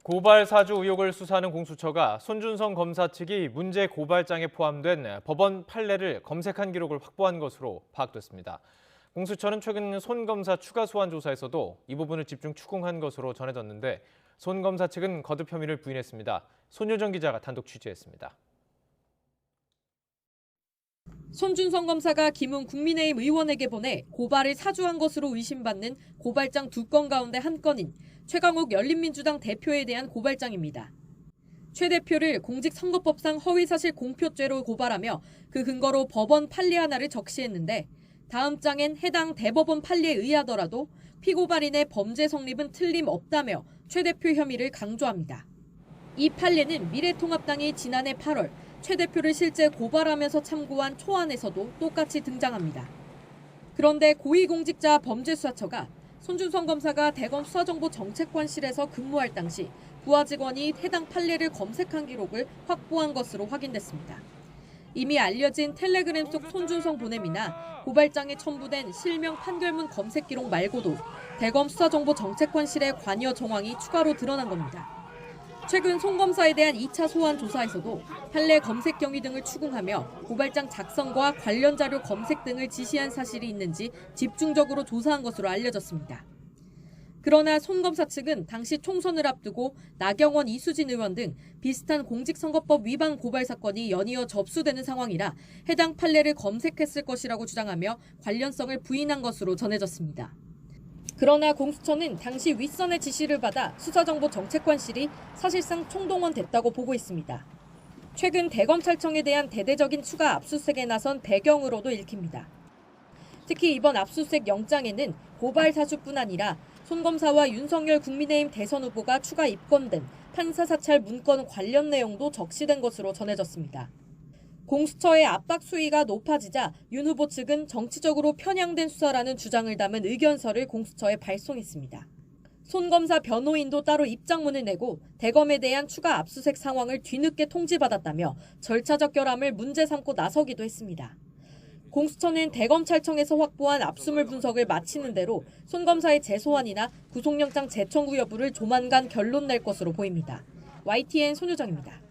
고발 사주 의혹을 수사하는 공수처가 손준성 검사 측이 문제 고발장에 포함된 법원 판례를 검색한 기록을 확보한 것으로 파악됐습니다. 공수처는 최근 손 검사 추가 소환 조사에서도 이 부분을 집중 추궁한 것으로 전해졌는데 손 검사 측은 거듭 혐의를 부인했습니다. 손효정 기자가 단독 취재했습니다. 손준성 검사가 김웅 국민의힘 의원에게 보내 고발을 사주한 것으로 의심받는 고발장 2건 가운데 한 건인 최강욱 열린민주당 대표에 대한 고발장입니다. 최 대표를 공직선거법상 허위사실 공표죄로 고발하며 그 근거로 법원 판례 하나를 적시했는데 다음 장엔 해당 대법원 판례에 의하더라도 피고발인의 범죄 성립은 틀림없다며 최 대표 혐의를 강조합니다. 이 판례는 미래통합당이 지난해 8월 최 대표를 실제 고발하면서 참고한 초안에서도 똑같이 등장합니다. 그런데 고위공직자 범죄수사처가 손준성 검사가 대검 수사정보정책관실에서 근무할 당시 부하 직원이 해당 판례를 검색한 기록을 확보한 것으로 확인됐습니다. 이미 알려진 텔레그램 속 손준성 보냄이나 고발장에 첨부된 실명 판결문 검색 기록 말고도 대검 수사정보정책관실의 관여 정황이 추가로 드러난 겁니다. 최근 손 검사에 대한 2차 소환 조사에서도 판례 검색 경위 등을 추궁하며 고발장 작성과 관련 자료 검색 등을 지시한 사실이 있는지 집중적으로 조사한 것으로 알려졌습니다. 그러나 손 검사 측은 당시 총선을 앞두고 나경원, 이수진 의원 등 비슷한 공직선거법 위반 고발 사건이 연이어 접수되는 상황이라 해당 판례를 검색했을 것이라고 주장하며 관련성을 부인한 것으로 전해졌습니다. 그러나 공수처는 당시 윗선의 지시를 받아 수사정보정책관실이 사실상 총동원됐다고 보고 있습니다. 최근 대검찰청에 대한 대대적인 추가 압수수색에 나선 배경으로도 읽힙니다. 특히 이번 압수수색 영장에는 고발 사주뿐 아니라 손 검사와 윤석열 국민의힘 대선 후보가 추가 입건된 판사 사찰 문건 관련 내용도 적시된 것으로 전해졌습니다. 공수처의 압박 수위가 높아지자 윤 후보 측은 정치적으로 편향된 수사라는 주장을 담은 의견서를 공수처에 발송했습니다. 손 검사 변호인도 따로 입장문을 내고 대검에 대한 추가 압수수색 상황을 뒤늦게 통지받았다며 절차적 결함을 문제 삼고 나서기도 했습니다. 공수처는 대검찰청에서 확보한 압수물 분석을 마치는 대로 손 검사의 재소환이나 구속영장 재청구 여부를 조만간 결론 낼 것으로 보입니다. YTN 손효정입니다.